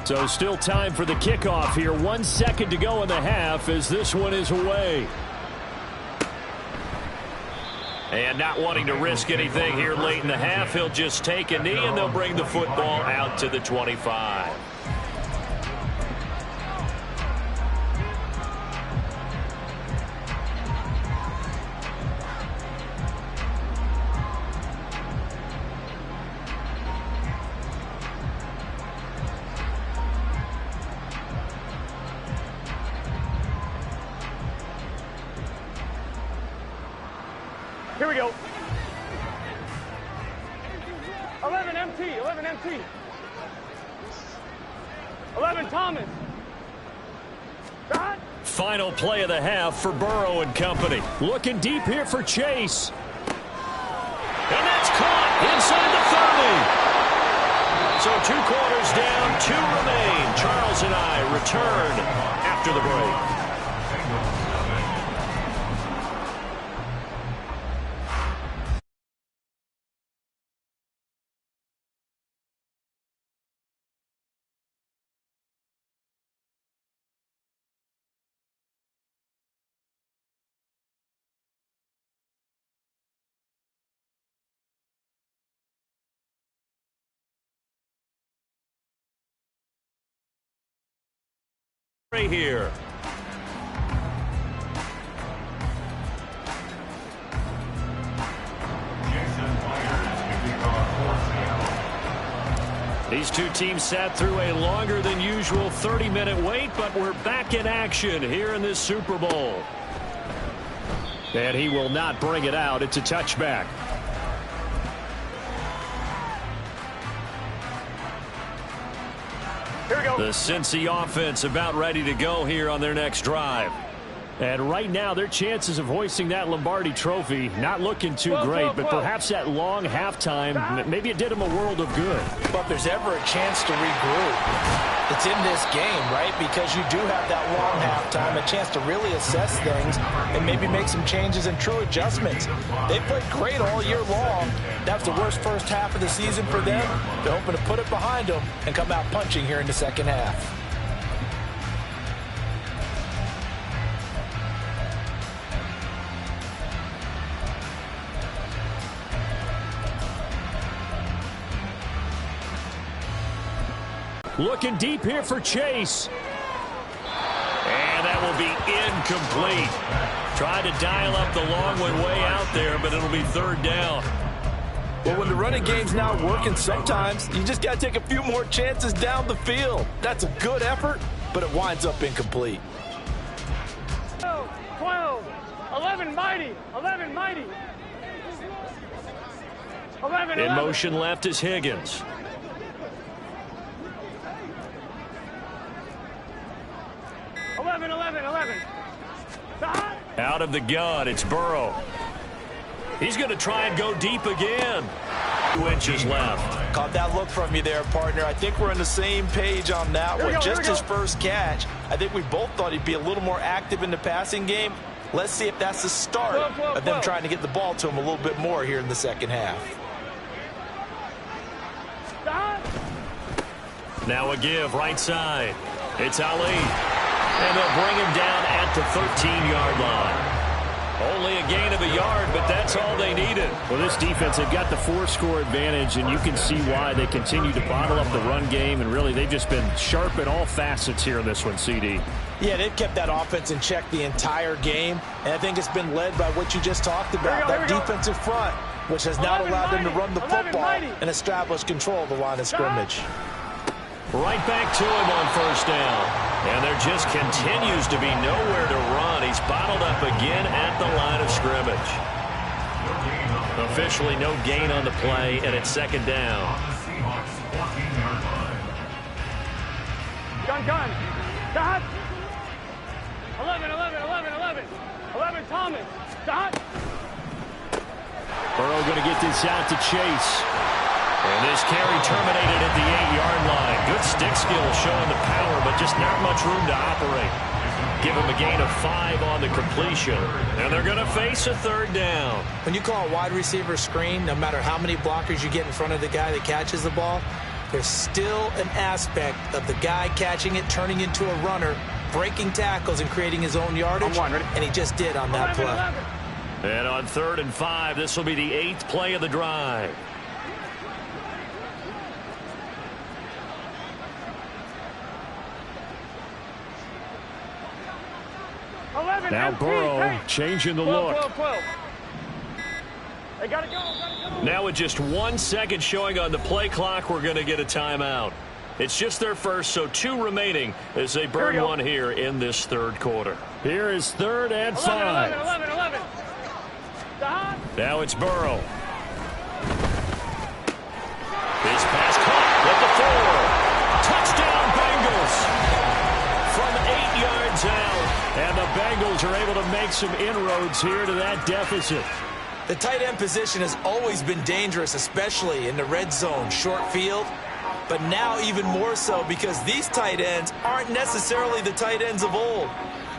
So still time for the kickoff here. 1 second to go in the half as this one is away. And not wanting to risk anything here late in the half, he'll just take a knee and they'll bring the football out to the 25. Here we go. 11 MT, 11 MT. 11 Thomas. Shot. Final play of the half for Burrow and company. Looking deep here for Chase. And that's caught inside the 30. So 2 quarters down, 2 remain. Charles and I return after the break. Right here. These two teams sat through a longer than usual 30-minute wait, but we're back in action here in this Super Bowl. And he will not bring it out. It's a touchback. The Cincy offense about ready to go here on their next drive. And right now, their chances of hoisting that Lombardi trophy not looking too great, but perhaps that long halftime, maybe it did them a world of good. But if there's ever a chance to regroup, it's in this game, right? Because you do have that long halftime, a chance to really assess things and maybe make some changes and true adjustments. They played great all year long. That was the worst first half of the season for them. They're hoping to put it behind them and come out punching here in the second half. Looking deep here for Chase. And that will be incomplete. Tried to dial up the long one way out there, but it'll be third down. Well, when the running game's not working, sometimes you just got to take a few more chances down the field. That's a good effort, but it winds up incomplete. 12, 11 mighty, 11 mighty. 11, In motion left is Higgins. 11. Out of the gun, it's Burrow. He's going to try and go deep again. 2 inches left. Caught that look from you there, partner. I think we're on the same page on that one. Just his first catch. I think we both thought he'd be a little more active in the passing game. Let's see if that's the start of them trying to get the ball to him a little bit more here in the second half. Now a give right side. It's Ali. And they'll bring him down at the 13-yard line. Only a gain of a yard, but that's all they needed. Well, this defense, they've got the 4-score advantage, and you can see why they continue to bottle up the run game, and really they've just been sharp in all facets here in this one, CD. Yeah, they've kept that offense in check the entire game, and I think it's been led by what you just talked about, that defensive front, which has not allowed them to run the football and establish control of the line of scrimmage. Right back to him on first down. And there just continues to be nowhere to run. He's bottled up again at the line of scrimmage. Officially no gain on the play, and it's second down. Gun. Dot. 11 Thomas. Dot. Burrow going to get this out to Chase. And this carry terminated at the 8-yard line. Good stick skill showing the power, but just not much room to operate. Give him a gain of 5 on the completion. And they're going to face a third down. When you call a wide receiver screen, no matter how many blockers you get in front of the guy that catches the ball, there's still an aspect of the guy catching it, turning into a runner, breaking tackles and creating his own yardage, and he just did on that play. And on 3rd and 5, this will be the 8th play of the drive. Now Burrow changing the look. 12. They gotta go. Now with just 1 second showing on the play clock, we're going to get a timeout. It's just their first, so 2 remaining as they burn one here in this 3rd quarter. Here is 3rd and 5. 11. Now it's Burrow. His pass caught at the 4. Touchdown Bengals. From 8 yards out. And the Bengals are able to make some inroads here to that deficit. The tight end position has always been dangerous, especially in the red zone, short field. But now even more so because these tight ends aren't necessarily the tight ends of old.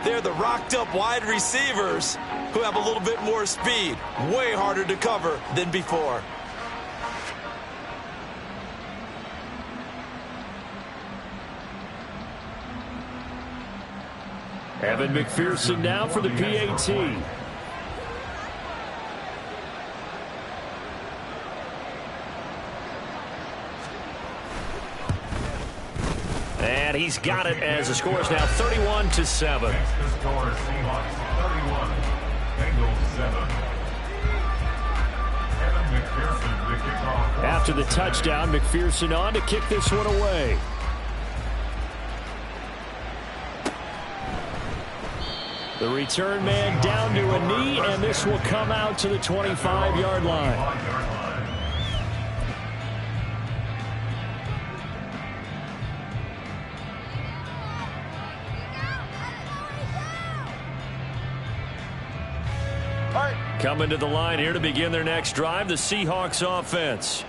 They're the rocked-up wide receivers who have a little bit more speed. Way harder to cover than before. Evan McPherson now for the PAT. And he's got it as the score is now 31-7. After the touchdown, McPherson on to kick this one away. The return man down to a knee, and this will come out to the 25-yard line. Coming to the line here to begin their next drive, the Seahawks offense.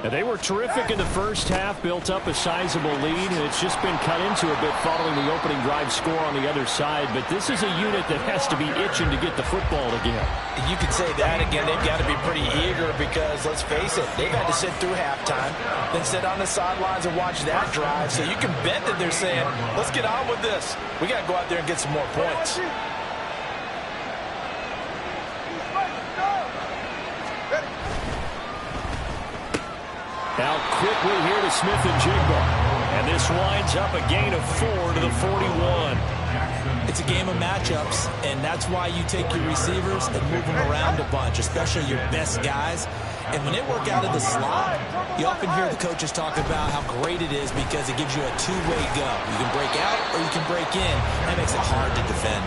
And they were terrific in the first half, built up a sizable lead, and it's just been cut into a bit following the opening drive score on the other side. But this is a unit that has to be itching to get the football again. You could say that again. They've got to be pretty eager because, let's face it, they've had to sit through halftime, then sit on the sidelines and watch that drive. So you can bet that they're saying, let's get on with this. We got to go out there and get some more points. Now quickly here to Smith and Jigba. And this winds up a gain of 4 to the 41. It's a game of matchups, and that's why you take your receivers and move them around a bunch, especially your best guys. And when they work out of the slot, you often hear the coaches talk about how great it is because it gives you a two-way go. You can break out or you can break in. That makes it hard to defend.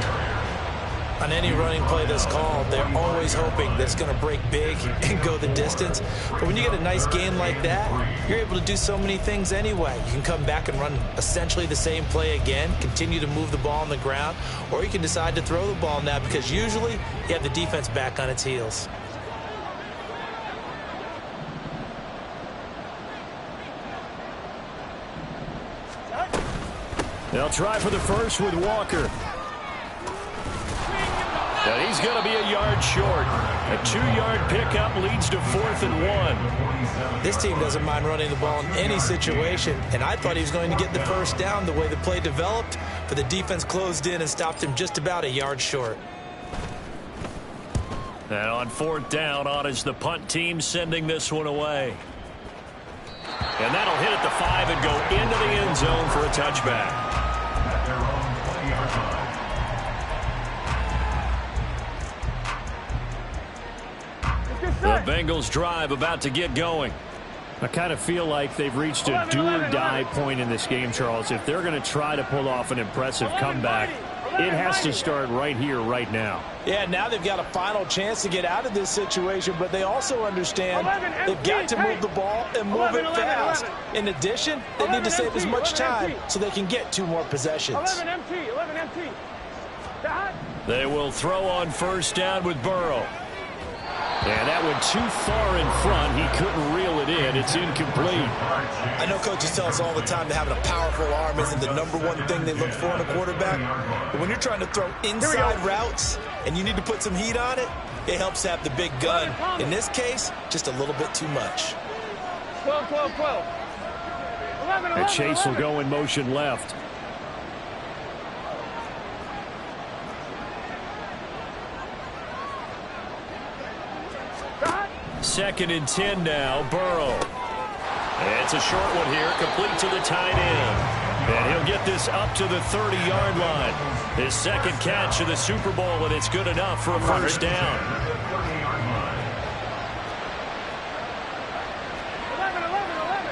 On any running play that's called, they're always hoping that it's going to break big and go the distance. But when you get a nice game like that, you're able to do so many things anyway. You can come back and run essentially the same play again, continue to move the ball on the ground, or you can decide to throw the ball now because usually you have the defense back on its heels. They'll try for the first with Walker. And he's going to be a yard short. A 2-yard pickup leads to 4th and 1. This team doesn't mind running the ball in any situation, and I thought he was going to get the first down the way the play developed, but the defense closed in and stopped him just about a yard short. And on 4th down, on is the punt team sending this one away. And that'll hit at the 5 and go into the end zone for a touchback. The Bengals drive about to get going. I kind of feel like they've reached a do-or-die point in this game, Charles. If they're going to try to pull off an impressive comeback, it has to start right here, right now. Yeah, now they've got a final chance to get out of this situation, but they also understand they've got to move the ball and move it fast. In addition, they need to save as much time so they can get 2 more possessions. 11 empty. They will throw on 1st down with Burrow. And that went too far in front. He couldn't reel it in. It's incomplete. I know coaches tell us all the time that having a powerful arm isn't the #1 thing they look for in a quarterback. But when you're trying to throw inside routes and you need to put some heat on it, it helps have the big gun. In this case, just a little bit too much. 12, 12, 12. 11, 11, And Chase 11. will go in motion left. Second and 10 now, Burrow. It's a short one here, complete to the tight end. And he'll get this up to the 30-yard line. His second catch of the Super Bowl, and it's good enough for a first down. 11, 11, 11.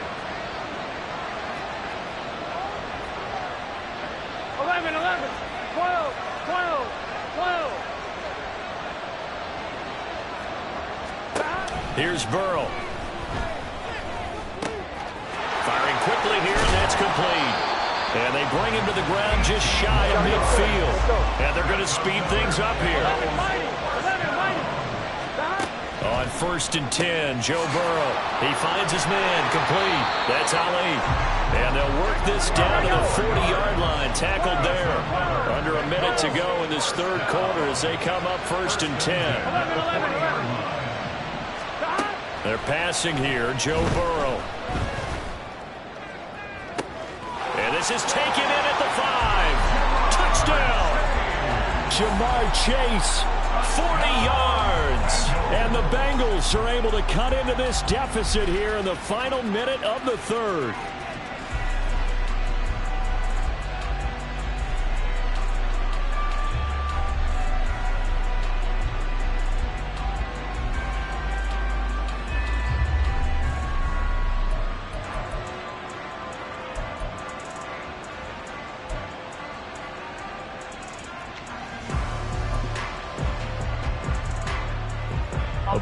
11, 11. 12, 12, 12. Here's Burrow. Firing quickly here, and that's complete. And they bring him to the ground just shy of midfield. And they're going to speed things up here. 11, mighty. 11, mighty. On first and 10, Joe Burrow. He finds his man, complete. That's Ali. And they'll work this down to the 40-yard line, tackled there. Under a minute to go in this third quarter as they come up first and 10. 11, 11, 11. They're passing here, Joe Burrow. And this is taken in at the 5. Touchdown. Jamar Chase. 40 yards. And the Bengals are able to cut into this deficit here in the final minute of the third.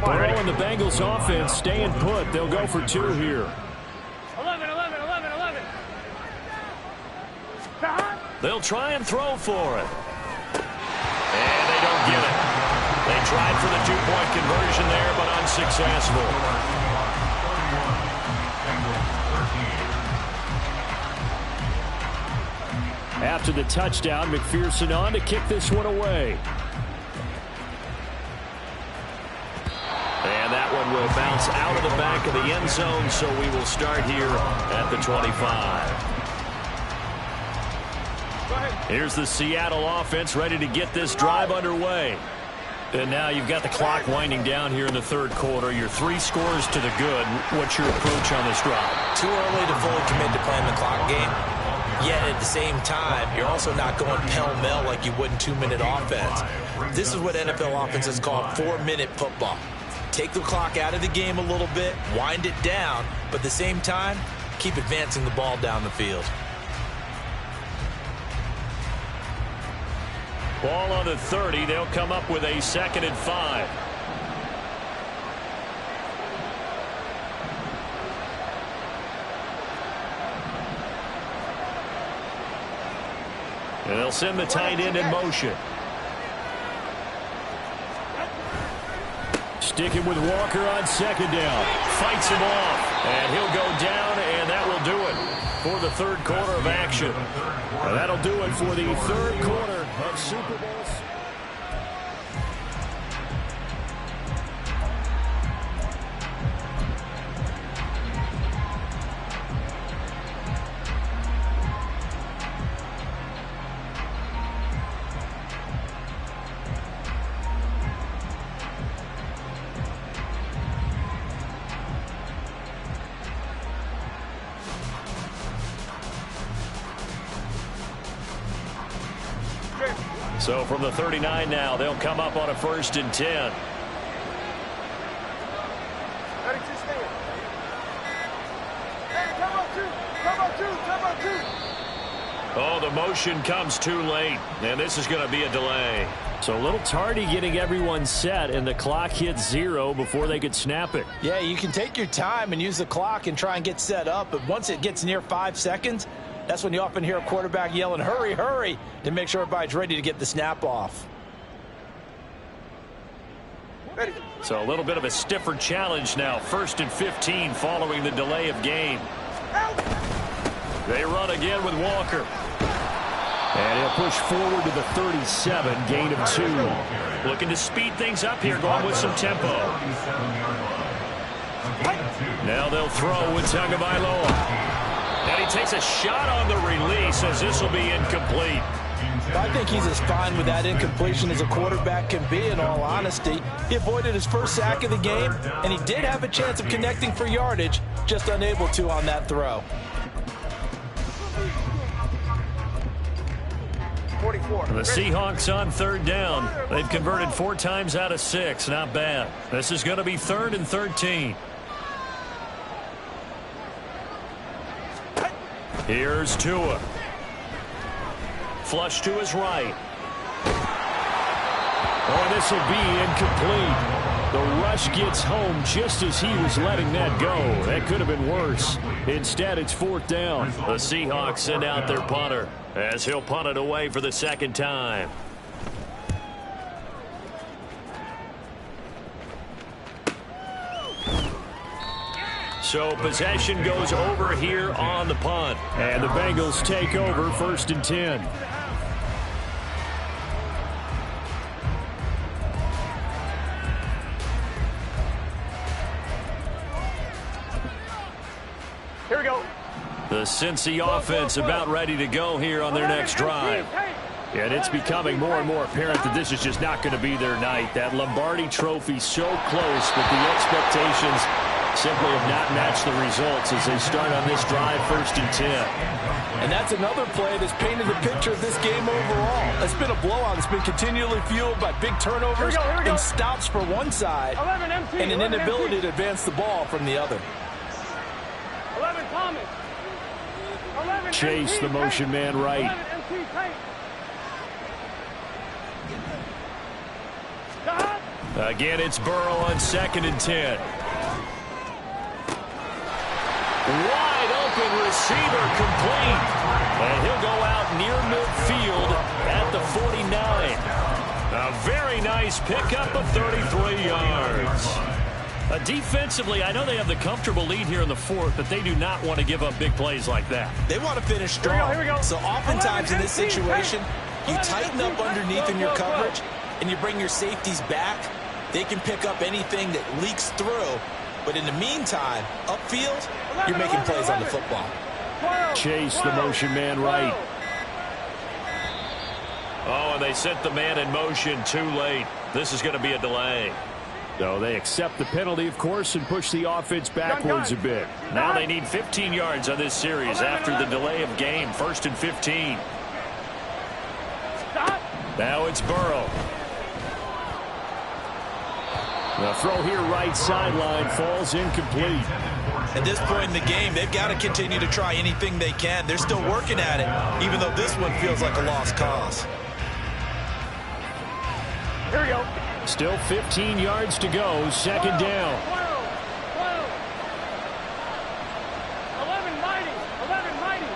Burrow and the Bengals offense staying put. They'll go for 2 here. 11, 11, 11, 11. They'll try and throw for it. And they don't get it. They tried for the 2-point conversion there, but unsuccessful. After the touchdown, McPherson on to kick this one away. And that one will bounce out of the back of the end zone, so we will start here at the 25. Here's the Seattle offense ready to get this drive underway. And now you've got the clock winding down here in the third quarter. You're 3 scores to the good. What's your approach on this drive? Too early to fully commit to playing the clock game. Yet at the same time, you're also not going pell-mell like you would in 2-minute offense. This is what NFL offenses call 4-minute football. Take the clock out of the game a little bit, wind it down, but at the same time, keep advancing the ball down the field. Ball on the 30. They'll come up with a 2nd and 5. And they'll send the tight end in motion. Sticking with Walker on 2nd down. Fights him off, and he'll go down, and that will do it for the third quarter of action. And that'll do it for the third quarter of Super Bowl. So from the 39 now, they'll come up on a 1st and 10. Ready to stand. Hey, come on, 2. Come on, 2. Come on, 2. Oh, the motion comes too late, and this is going to be a delay. So a little tardy getting everyone set, and the clock hits 0 before they could snap it. Yeah, you can take your time and use the clock and try and get set up, but once it gets near 5 seconds, that's when you often hear a quarterback yelling, hurry, hurry, to make sure everybody's ready to get the snap off. Ready. So a little bit of a stiffer challenge now. 1st and 15 following the delay of game. They run again with Walker. And he'll push forward to the 37, gain of 2. Looking to speed things up here, going with some tempo. Now they'll throw with Tagovailoa. And he takes a shot on the release as this will be incomplete. I think he's as fine with that incompletion as a quarterback can be, in all honesty. He avoided his first sack of the game, and he did have a chance of connecting for yardage, just unable to on that throw. 44. The Seahawks on 3rd down. They've converted 4 times out of 6. Not bad. This is going to be 3rd and 13. Here's Tua. Flush to his right. Oh, this will be incomplete. The rush gets home just as he was letting that go. That could have been worse. Instead, it's 4th down. The Seahawks send out their punter as he'll punt it away for the 2nd time. So possession goes over here on the punt. And the Bengals take over 1st and 10. Here we go. The Cincy offense about ready to go here on their next drive. And it's becoming more and more apparent that this is just not going to be their night. That Lombardi trophy so close, but the expectations simply have not matched the results as they start on this drive 1st and 10. And that's another play that's painted the picture of this game overall. It's been a blowout. It's been continually fueled by big turnovers and stops for one side and an inability to advance the ball from the other. 11 Thomas. 11 Chase, the motion man right. 11 MC Tate. Again, it's Burrow on 2nd and 10. Wide open receiver complete. And he'll go out near midfield at the 49. A very nice pickup of 33 yards. Defensively, I know they have the comfortable lead here in the 4th, but they do not want to give up big plays like that. They want to finish strong. Here we go. So oftentimes in this situation, you tighten up underneath in your coverage, and you bring your safeties back. They can pick up anything that leaks through. But in the meantime, upfield, you're making plays on the football. Chase, the motion man right. Oh, and they sent the man in motion too late. This is going to be a delay. So they accept the penalty, of course, and push the offense backwards a bit. Now they need 15 yards on this series after the delay of game. 1st and 15. Now it's Burrow. The throw here right sideline falls incomplete. At this point in the game, they've got to continue to try anything they can. They're still working at it, even though this one feels like a lost cause. Here we go. Still 15 yards to go. 2nd down. 11 mighty. 11 mighty.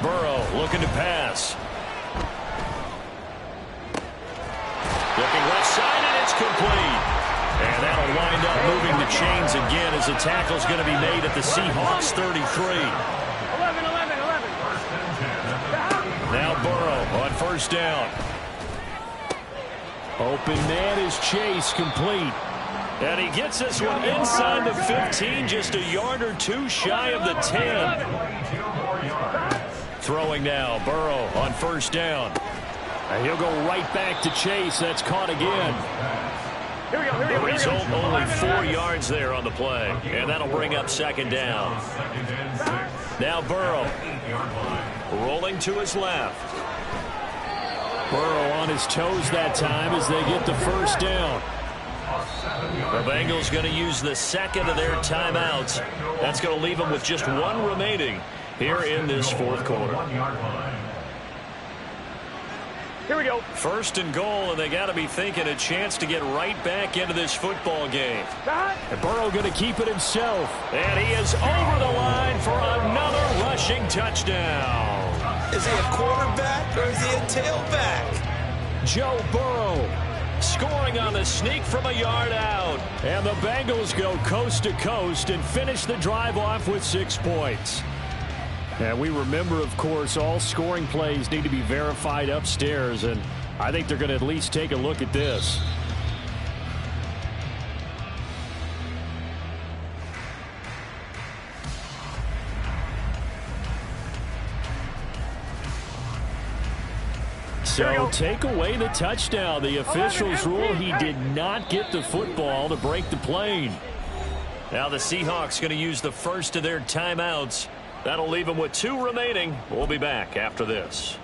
Burrow looking to pass. Looking left side, and it's complete. And that'll wind up moving the chains again as the tackle's going to be made at the Seahawks 33. 11. Now Burrow on 1st down. Open man is Chase, complete. And he gets this one inside the 15, just a yard or two shy of the 10. Throwing now, Burrow on 1st down. And he'll go right back to Chase. That's caught again. Here we go. The result, only 4 yards there on the play. And that'll bring up 2nd down. Now Burrow rolling to his left. Burrow on his toes that time as they get the 1st down. The Bengals going to use the 2nd of their timeouts. That's going to leave them with just 1 remaining here in this 4th quarter. Here we go. 1st and goal, and they got to be thinking a chance to get right back into this football game. And Burrow going to keep it himself. And he is over the line for another rushing touchdown. Is he a quarterback or is he a tailback? Joe Burrow scoring on the sneak from a yard out. And the Bengals go coast to coast and finish the drive off with 6 points. And we remember, of course, all scoring plays need to be verified upstairs, and I think they're going to at least take a look at this. So take away the touchdown. The officials rule he did not get the football to break the plane. Now the Seahawks going to use the first of their timeouts. That'll leave them with 2 remaining. We'll be back after this.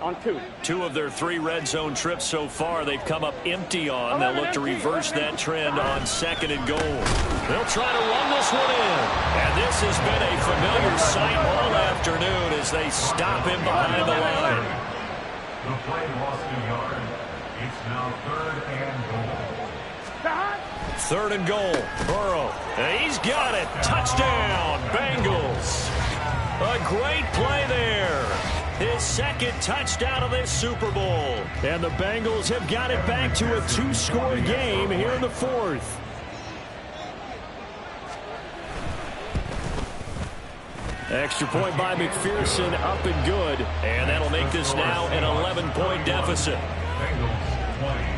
On 2. 2 of their 3 red zone trips so far they've come up empty on. They'll look to reverse that trend on 2nd and goal. They'll try to run this one in. And this has been a familiar sight all afternoon as they stop him behind the line. The play lost a yard. It's now 3rd and goal. 3rd and goal. Burrow. He's got it. Touchdown, Bengals. A great play there. His 2nd touchdown of this Super Bowl. And the Bengals have got it back to a 2-score game here in the 4th. Extra point by McPherson, up and good. And that'll make this now an 11-point deficit. Bengals 20.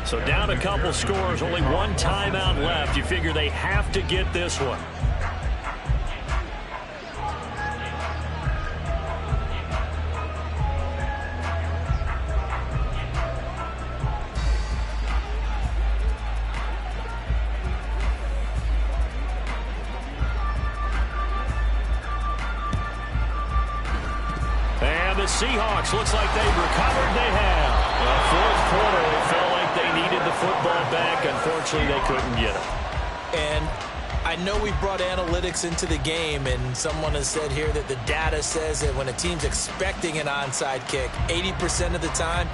So down a couple scores, only 1 timeout left. You figure they have to get this one. And the Seahawks, looks like they've recovered. They have. Well, 4th quarter, it felt like they needed the football back. Unfortunately, they couldn't get it. And I know we brought analytics into the game, and someone has said here that the data says that when a team's expecting an onside kick, 80% of the time,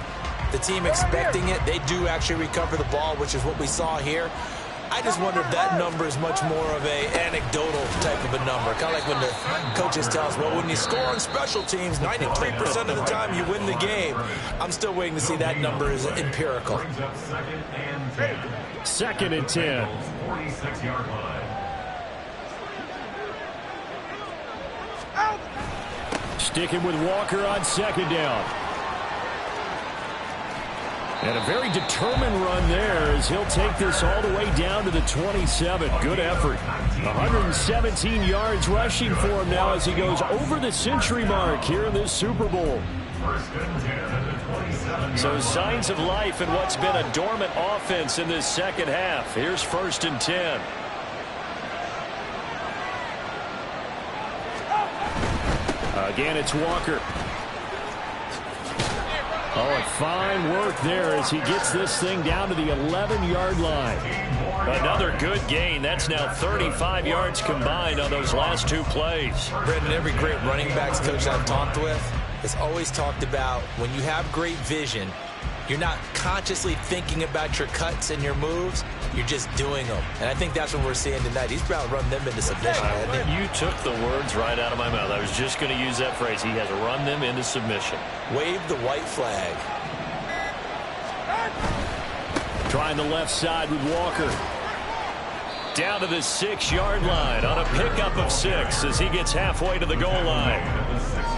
the team expecting it, they do actually recover the ball, which is what we saw here. I just wonder if that number is much more of a anecdotal type of a number. Kind of like when the coaches tell us, well, when you score on special teams, 93% of the time you win the game. I'm still waiting to see that number is empirical. 2nd and 10. 46-yard line. Sticking with Walker on 2nd down. And a very determined run there as he'll take this all the way down to the 27. Good effort. 117 yards rushing for him now as he goes over the century mark here in this Super Bowl. So signs of life in what's been a dormant offense in this 2nd half. Here's 1st and 10. Again, it's Walker. Oh, and fine work there as he gets this thing down to the 11-yard line. Another good gain. That's now 35 yards combined on those last 2 plays. Brendan, every great running backs coach I've talked with has always talked about when you have great vision, you're not consciously thinking about your cuts and your moves. You're just doing them. And I think that's what we're seeing tonight. He's about to run them into submission. You took the words right out of my mouth. I was just going to use that phrase. He has run them into submission. Wave the white flag. Trying the left side with Walker. Down to the 6-yard line on a pickup of 6 as he gets halfway to the goal line.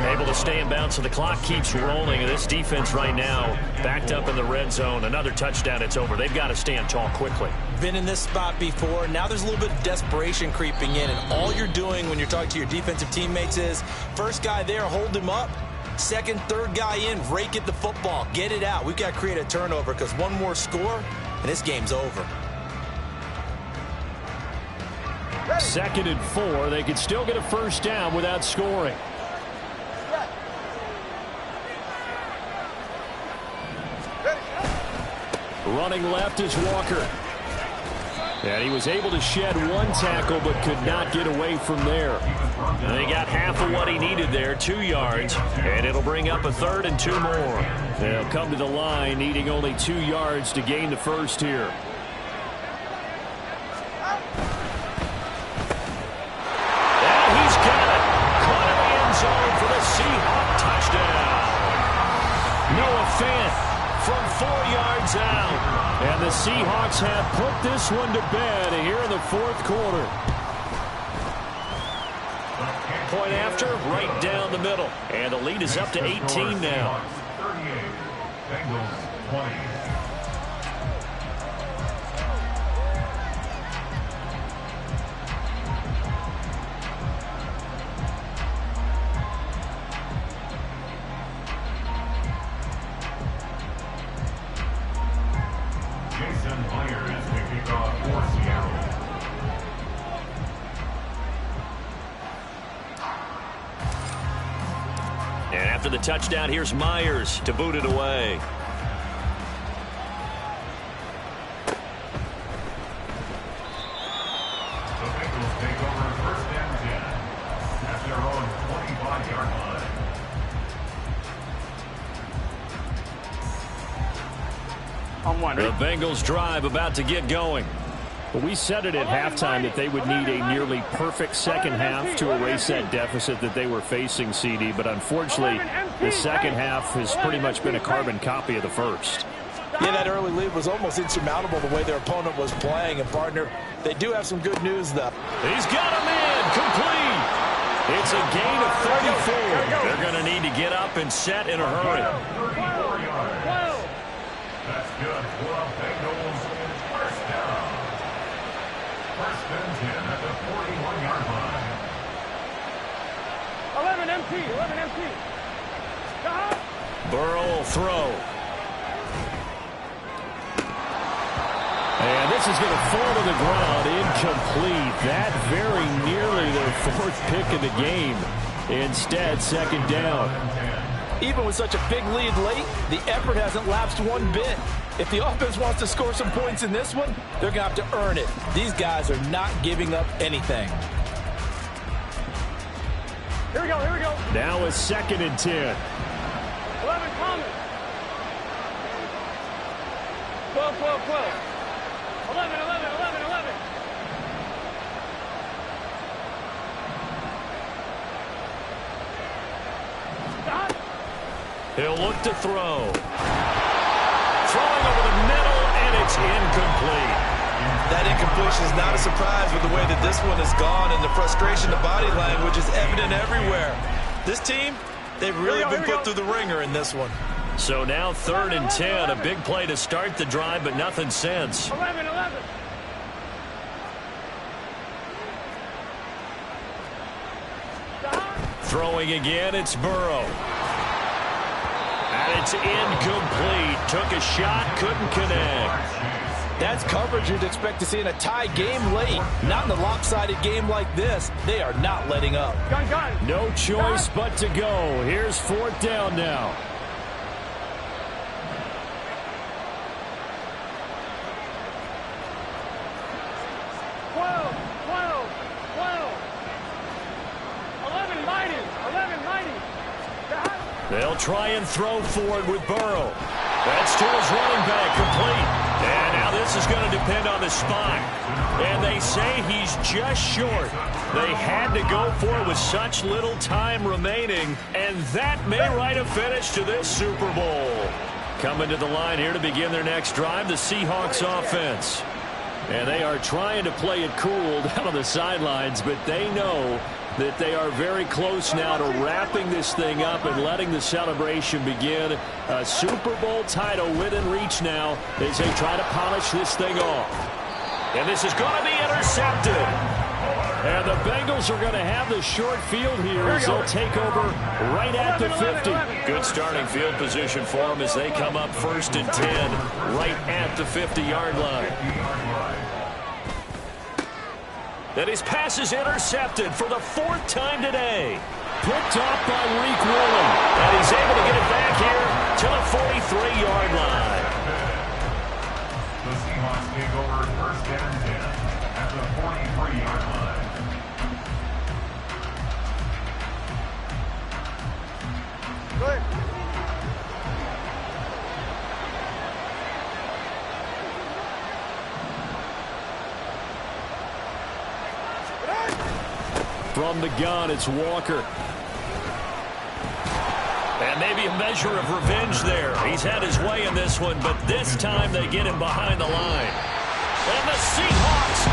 Able to stay in bounds, so the clock keeps rolling. And this defense right now backed up in the red zone. Another touchdown, it's over. They've got to stand tall quickly. Been in this spot before. Now there's a little bit of desperation creeping in. And all you're doing when you're talking to your defensive teammates is, first guy there, hold him up. Second, third guy in, rake at the football. Get it out. We've got to create a turnover because one more score, and this game's over. 2nd and 4. They could still get a first down without scoring. Running left is Walker. And he was able to shed 1 tackle but could not get away from there. And they got half of what he needed there, 2 yards. And it'll bring up a 3rd and 2 more. They'll come to the line needing only 2 yards to gain the first here. the Seahawks have put this one to bed here in the fourth quarter. Point after, right down the middle. And the lead is up to 18 now. 38, Bengals 20. After the touchdown, here's Myers to boot it away. The Bengals take over first and 10 at their own 25-yard line. The Bengals drive about to get going. Well, we said it at halftime that they would need a nearly perfect second half to erase that deficit that they were facing, CD. But unfortunately, the second half has pretty much been a carbon copy of the first. Yeah, that early lead was almost insurmountable the way their opponent was playing. And, partner, they do have some good news, though. He's got a man complete. It's a gain of 34. They're going to need to get up and set in a hurry. 34 yards. That's good for the Bengals in first down. First and 10 at the 41-yard line. 11 MT, 11 MT. Burrow will throw. And this is going to fall to the ground, incomplete. That very nearly their fourth pick of the game. Instead, second down. Even with such a big lead late, the effort hasn't lapsed one bit. If the offense wants to score some points in this one, they're going to have to earn it. These guys are not giving up anything. Here we go, here we go. Now it's second and 10. 11 coming. 12, 12, 12. 11, 11, 11, 11. Stop. He'll look to throw. Throwing over the middle, and it's incomplete. That incompletion is not a surprise with the way that this one has gone, and the frustration, the body language is evident everywhere. This team, they've really been put through the ringer in this one. So now third and 10, a big play to start the drive, but nothing since. 11, 11. Throwing again, it's Burrow. And it's incomplete. Took a shot, couldn't connect. That's coverage you'd expect to see in a tie game late. Not in a lopsided game like this. They are not letting up. Gun, gun. No choice but to go. Here's fourth down now. They'll try and throw forward with Burrow. That's to his running back, complete. And now this is going to depend on the spot. And they say he's just short. They had to go for it with such little time remaining. And that may write a finish to this Super Bowl. Coming to the line here to begin their next drive, the Seahawks offense. And they are trying to play it cool down on the sidelines, but they know that they are very close now to wrapping this thing up and letting the celebration begin. A Super Bowl title within reach now as they try to polish this thing off. And this is going to be intercepted. And the Bengals are going to have the short field here as they'll take over right at the 50. Good starting field position for them as they come up first and 10 right at the 50-yard line. And his pass is intercepted for the fourth time today. Picked off by Reek Willen. And he's able to get it back here to the 43-yard line. The Seahawks take over first and 10 at the 43-yard line. Good. From the gun, it's Walker. And maybe a measure of revenge there. He's had his way in this one, but this time they get him behind the line. And the Seahawks